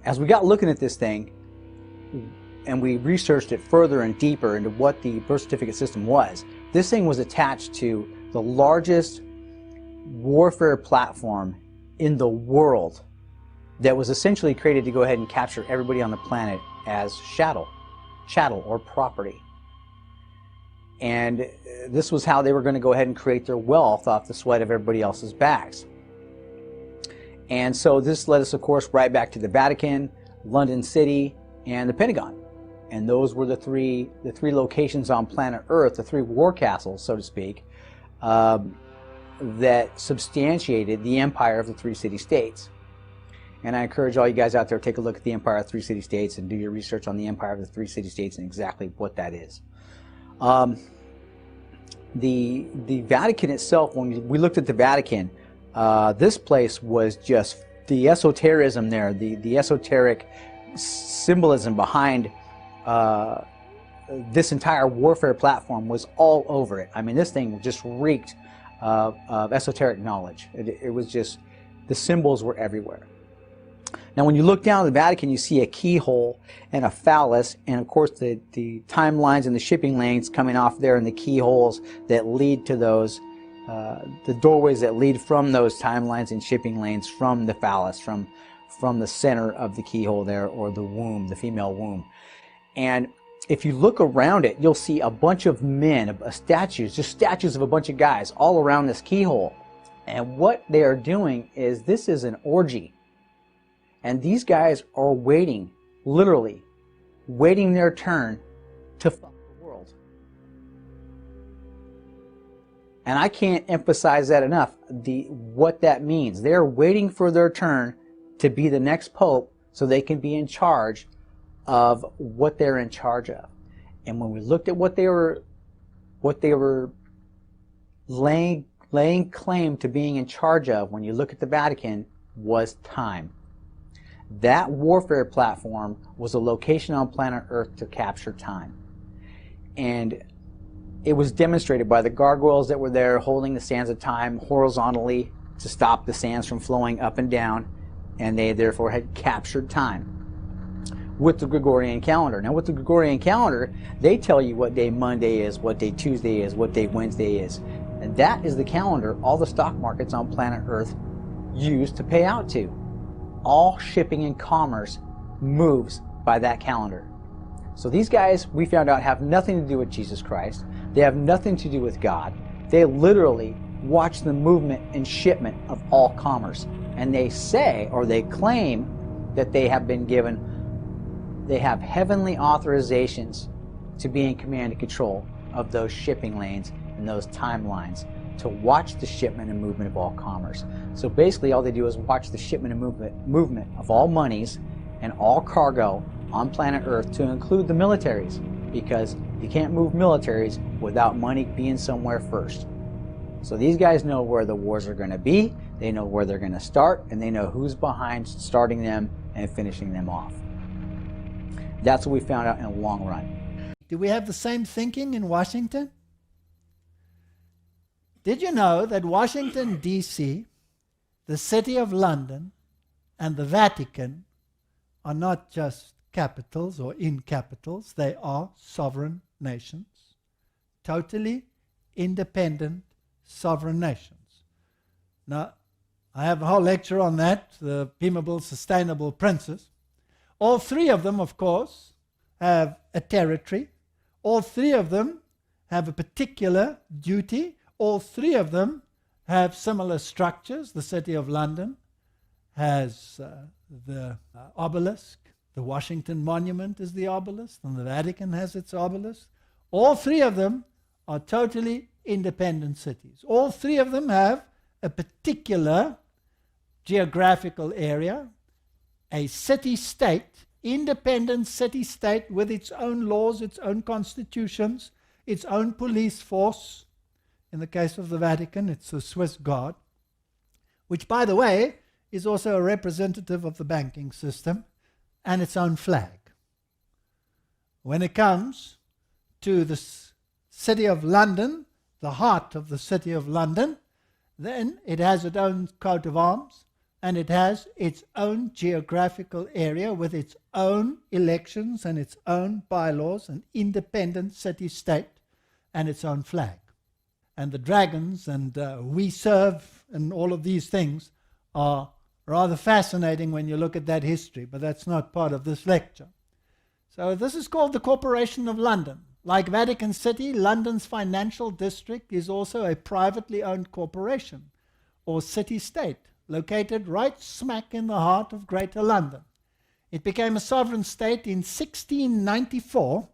as we got looking at this thing, and we researched it further and deeper into what the birth certificate system was, this thing was attached to the largest warfare platform in the world that was essentially created to go ahead and capture everybody on the planet as chattel or property. And this was how they were going to go ahead and create their wealth off the sweat of everybody else's backs. And so this led us, of course, right back to the Vatican, London City, and the Pentagon. And those were the three locations on planet Earth, the three war castles, so to speak, that substantiated the empire of the three city-states. And I encourage all you guys out there to take a look at the empire of the three city-states and do your research on the empire of the three city-states and exactly what that is. The Vatican itself, when we looked at the Vatican, this place was just the esotericism there, the esoteric symbolism behind this entire warfare platform was all over it. I mean, this thing just reeked of esoteric knowledge. It was just, the symbols were everywhere. Now, when you look down at the Vatican, you see a keyhole and a phallus, and of course the timelines and the shipping lanes coming off there, and the keyholes that lead to those, the doorways that lead from those timelines and shipping lanes from the phallus, from the center of the keyhole there, or the womb, the female womb. And if you look around it, you'll see a bunch of men, statues, just statues of a bunch of guys all around this keyhole. And what they are doing is, this is an orgy. And these guys are waiting, literally, waiting their turn to fuck the world. And I can't emphasize that enough, what that means. They're waiting for their turn to be the next pope so they can be in charge of what they're in charge of. And when we looked at what they were laying claim to being in charge of, when you look at the Vatican, was time. That warfare platform was a location on planet Earth to capture time. And it was demonstrated by the gargoyles that were there holding the sands of time horizontally to stop the sands from flowing up and down, and they therefore had captured time with the Gregorian calendar. Now, with the Gregorian calendar, they tell you what day Monday is, what day Tuesday is, what day Wednesday is. And that is the calendar all the stock markets on planet Earth use to pay out to. All shipping and commerce moves by that calendar. So these guys, we found out, have nothing to do with Jesus Christ. They have nothing to do with God. They literally watch the movement and shipment of all commerce. And they say, or they claim, that they have been given, they have heavenly authorizations to be in command and control of those shipping lanes and those timelines, to watch the shipment and movement of all commerce. So basically all they do is watch the shipment and movement of all monies and all cargo on planet Earth, to include the militaries, because you can't move militaries without money being somewhere first. So these guys know where the wars are going to be, they know where they're going to start, and they know who's behind starting them and finishing them off. That's what we found out in the long run. Do we have the same thinking in Washington? Did you know that Washington, D.C., the City of London, and the Vatican are not just capitals or in capitals, they are sovereign nations, totally independent sovereign nations. Now, I have a whole lecture on that, the Peaceable Sustainable Princes. All three of them, of course, have a territory. All three of them have a particular duty. All three of them have similar structures. The City of London has the obelisk. The Washington Monument is the obelisk, and the Vatican has its obelisk. All three of them are totally independent cities. All three of them have a particular geographical area, a city-state, independent city-state with its own laws, its own constitutions, its own police force. In the case of the Vatican, it's the Swiss Guard, which, by the way, is also a representative of the banking system, and its own flag. When it comes to the City of London, the heart of the City of London, then it has its own coat of arms and it has its own geographical area with its own elections and its own bylaws, an independent city-state, and its own flag. And the dragons and we serve and all of these things are rather fascinating when you look at that history, but that's not part of this lecture. So this is called the Corporation of London. Like Vatican City, London's financial district is also a privately owned corporation or city-state located right smack in the heart of Greater London. It became a sovereign state in 1694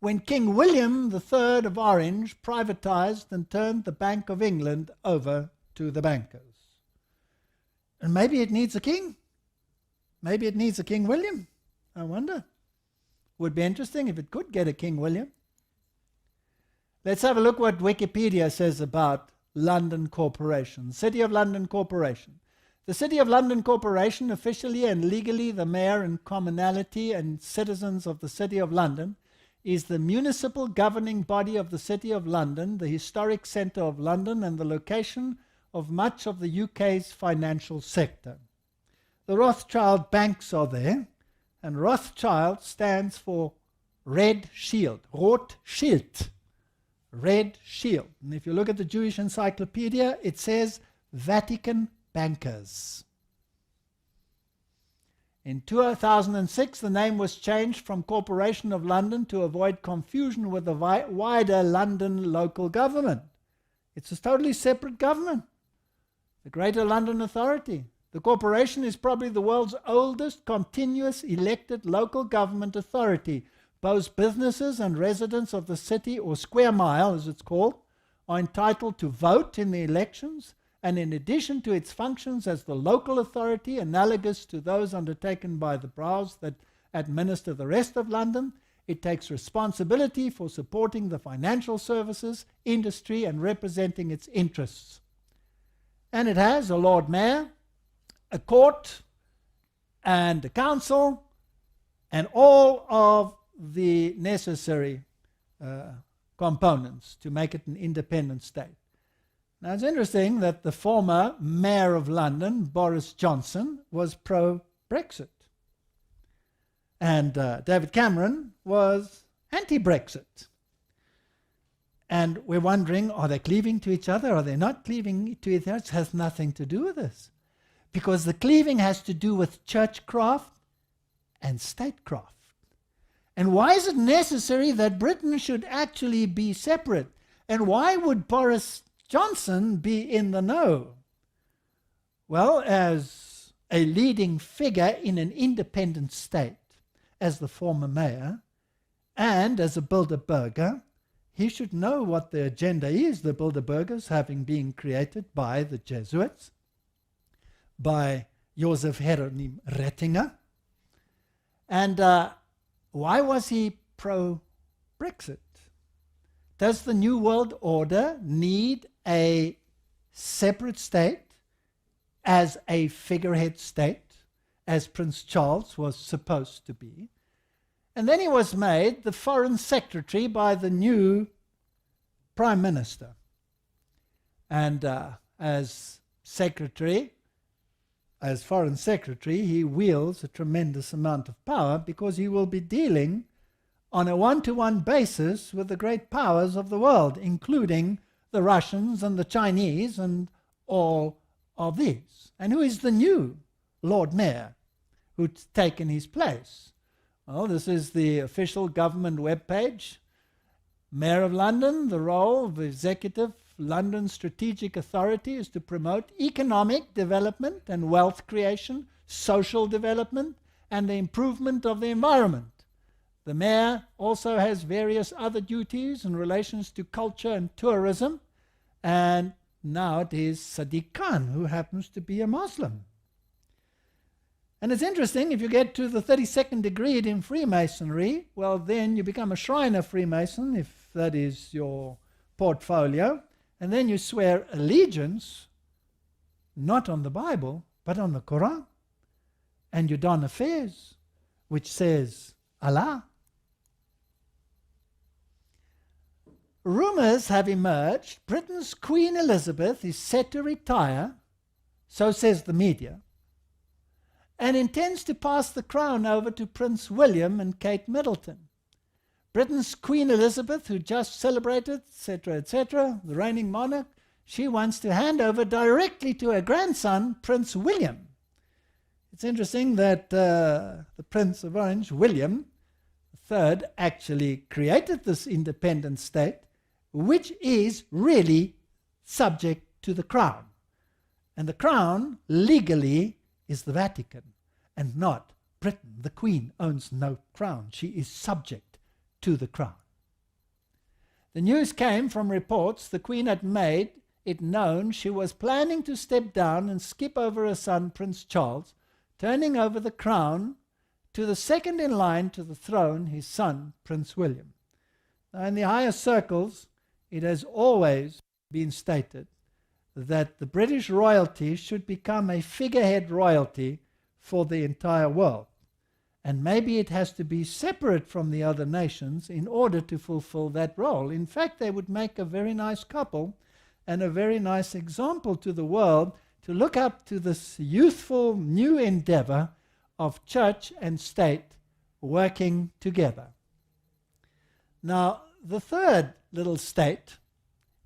when King William III of Orange privatized and turned the Bank of England over to the bankers. And maybe it needs a king. Maybe it needs a King William. I wonder. Would be interesting if it could get a King William. Let's have a look what Wikipedia says about London Corporation. City of London Corporation. The City of London Corporation, officially and legally the mayor and commonalty and citizens of the City of London, is the municipal governing body of the City of London, the historic centre of London, and the location of much of the UK's financial sector. The Rothschild banks are there, and Rothschild stands for Red Shield, Rothschild, Red Shield. And if you look at the Jewish Encyclopedia, it says Vatican bankers. In 2006, the name was changed from Corporation of London to avoid confusion with the wider London local government. It's a totally separate government, the Greater London Authority. The corporation is probably the world's oldest continuous elected local government authority. Both businesses and residents of the city, or square mile as it's called, are entitled to vote in the elections, and in addition to its functions as the local authority analogous to those undertaken by the boroughs that administer the rest of London, it takes responsibility for supporting the financial services, industry, and representing its interests. And it has a Lord Mayor, a court, and a council, and all of the necessary components to make it an independent state. Now, it's interesting that the former Mayor of London, Boris Johnson, was pro-Brexit. And David Cameron was anti-Brexit. And we're wondering, are they cleaving to each other? Are they not cleaving to each other? It has nothing to do with this. Because the cleaving has to do with churchcraft and statecraft. And why is it necessary that Britain should actually be separate? And why would Boris Johnson be in the know? Well, as a leading figure in an independent state, as the former mayor, and as a Bilderberger, he should know what the agenda is, the Bilderbergers having been created by the Jesuits, by Joseph Hieronym Rettinger. And why was he pro-Brexit? Does the New World Order need a separate state as a figurehead state, as Prince Charles was supposed to be? And then he was made the Foreign Secretary by the new Prime Minister. And as Foreign Secretary, he wields a tremendous amount of power because he will be dealing on a one-to-one basis with the great powers of the world, including the Russians and the Chinese and all of these. And who is the new Lord Mayor who's taken his place? Well, this is the official government webpage. Mayor of London, the role of the Executive London Strategic Authority is to promote economic development and wealth creation, social development, and the improvement of the environment. The mayor also has various other duties in relations to culture and tourism, and now it is Sadiq Khan, who happens to be a Muslim. And it's interesting, if you get to the 32nd degree in Freemasonry, well, then you become a Shriner Freemason, if that is your portfolio, and then you swear allegiance, not on the Bible, but on the Quran. And you don a fez, which says Allah. Rumors have emerged Britain's Queen Elizabeth is set to retire so says the media, and intends to pass the crown over to Prince William and Kate Middleton. Britain's Queen Elizabeth, who just celebrated, etc., the reigning monarch, she wants to hand over directly to her grandson, Prince William. It's interesting that the Prince of Orange, William III, actually created this independent state, which is really subject to the crown. And the crown, legally, is the Vatican and not Britain. The Queen owns no crown. She is subject to the crown. The news came from reports the Queen had made it known she was planning to step down and skip over her son, Prince Charles, turning over the crown to the second in line to the throne, his son, Prince William. Now, in the higher circles, it has always been stated that the British royalty should become a figurehead royalty for the entire world. And maybe it has to be separate from the other nations in order to fulfill that role. In fact, they would make a very nice couple and a very nice example to the world to look up to this youthful new endeavor of church and state working together. Now, the third little state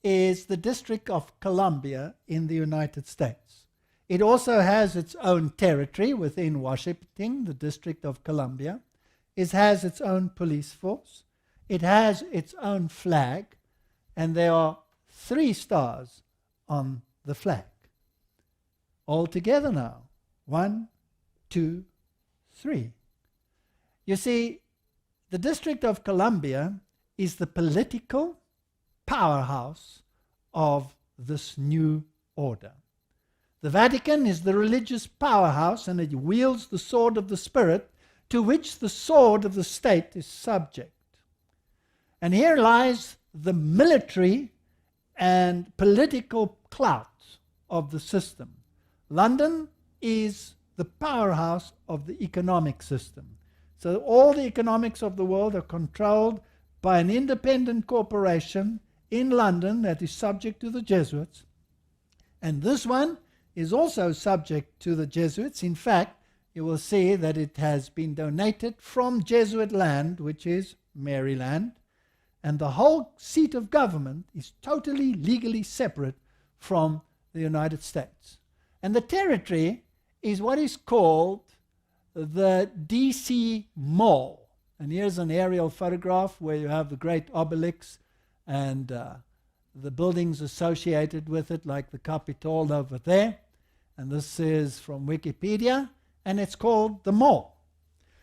is the District of Columbia in the United States. It also has its own territory within Washington, the District of Columbia. It has its own police force. It has its own flag, and there are 3 stars on the flag. All together now. 1, 2, 3. You see, the District of Columbia is the political powerhouse of this new order. The Vatican is the religious powerhouse, and it wields the sword of the Spirit, to which the sword of the state is subject. And here lies the military and political clout of the system. London is the powerhouse of the economic system. So all the economics of the world are controlled by an independent corporation in London that is subject to the Jesuits. And this one is also subject to the Jesuits. In fact, you will see that it has been donated from Jesuit land, which is Maryland, and the whole seat of government is totally legally separate from the United States. And the territory is what is called the DC Mall. And here's an aerial photograph where you have the great Obelix and the buildings associated with it, like the Capitol over there. And this is from Wikipedia, and it's called the Mall.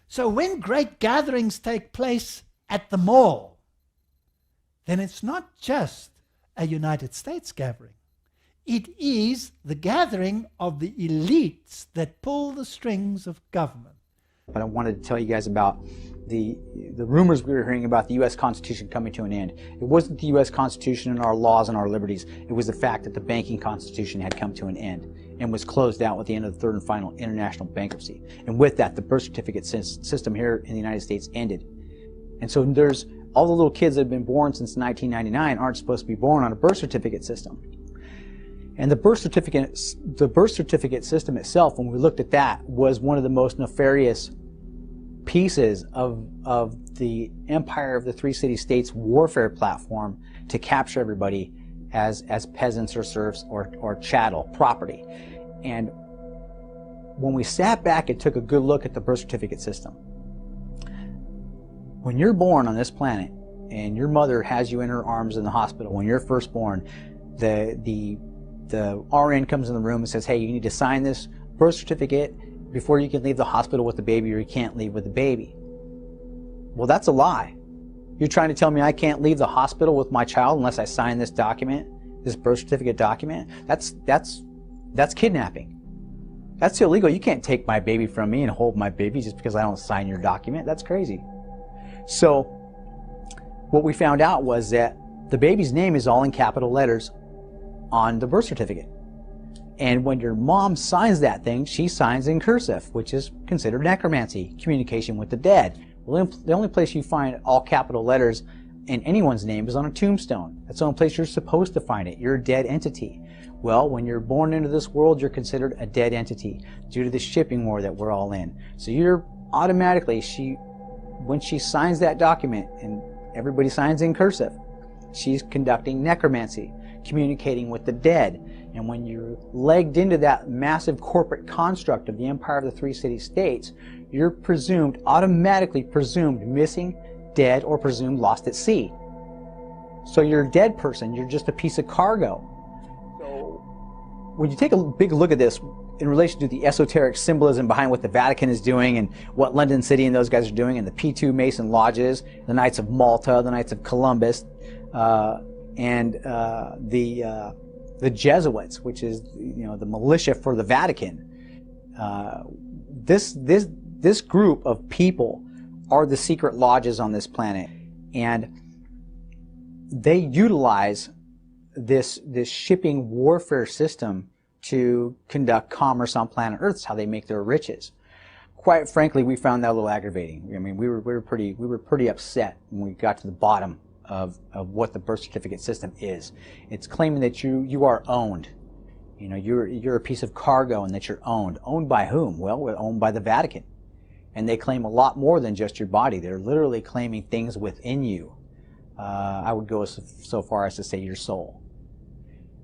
So when great gatherings take place at the mall, then it's not just a United States gathering. It is the gathering of the elites that pull the strings of government. But I wanted to tell you guys about the rumors we were hearing about the U.S. Constitution coming to an end. It wasn't the U.S. Constitution and our laws and our liberties. It was the fact that the banking constitution had come to an end and was closed out with the end of the third and final international bankruptcy. And with that, the birth certificate system here in the United States ended. And so there's all the little kids that have been born since 1999 aren't supposed to be born on a birth certificate system. And the birth certificate system itself, when we looked at that, was one of the most nefarious pieces of the empire of the three city-states warfare platform to capture everybody as peasants or serfs or chattel property. And when we sat back and took a good look at the birth certificate system, when you're born on this planet and your mother has you in her arms in the hospital when you're first born, the RN comes in the room and says, hey, you need to sign this birth certificate before you can leave the hospital with the baby, or you can't leave with the baby. Well, that's a lie. You're trying to tell me I can't leave the hospital with my child unless I sign this document, this birth certificate document? That's kidnapping. That's illegal. You can't take my baby from me and hold my baby just because I don't sign your document. That's crazy. So what we found out was that the baby's name is all in capital letters on the birth certificate. And when your mom signs that thing, she signs in cursive, which is considered necromancy, communication with the dead. Well, the only place you find all capital letters in anyone's name is on a tombstone. That's the only place you're supposed to find it. You're a dead entity. Well, when you're born into this world, you're considered a dead entity due to the shipping war that we're all in. So you're automatically, when she signs that document, and everybody signs in cursive, she's conducting necromancy, communicating with the dead. And when you're legged into that massive corporate construct of the Empire of the Three City-States, you're automatically presumed missing, dead, or presumed lost at sea. So you're a dead person, you're just a piece of cargo. So when you take a big look at this in relation to the esoteric symbolism behind what the Vatican is doing and what London City and those guys are doing, and the P2 Mason lodges, the Knights of Malta, the Knights of Columbus, and the Jesuits, which is the militia for the Vatican. This group of people are the secret lodges on this planet, and they utilize this shipping warfare system to conduct commerce on planet Earth. It's how they make their riches. Quite frankly, we found that a little aggravating. I mean, we were pretty upset when we got to the bottom of what the birth certificate system is. It's claiming that you are owned. You're a piece of cargo and that you're owned. Owned by whom? Well, we're owned by the Vatican. And they claim a lot more than just your body. They're literally claiming things within you. I would go so far as to say your soul.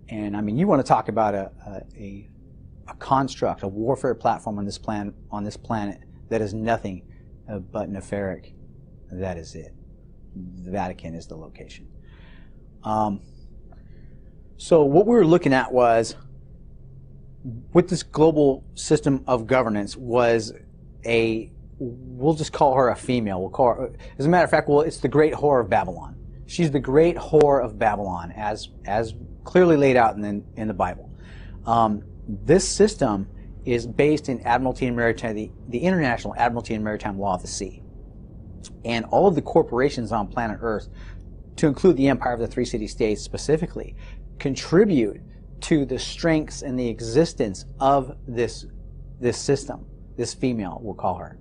And I mean, you want to talk about a construct, a warfare platform on this planet that is nothing but nefaric. That is it. The Vatican is the location. So what we were looking at was, with this global system of governance, was we'll just call her a female. We'll call her, as a matter of fact, it's the Great Whore of Babylon. She's the Great Whore of Babylon, as clearly laid out in the Bible. This system is based in Admiralty and Maritime, the International Admiralty and Maritime Law of the Sea. And all of the corporations on planet Earth, to include the Empire of the Three City-States specifically, contribute to the strengths and the existence of this system, this female, we'll call her.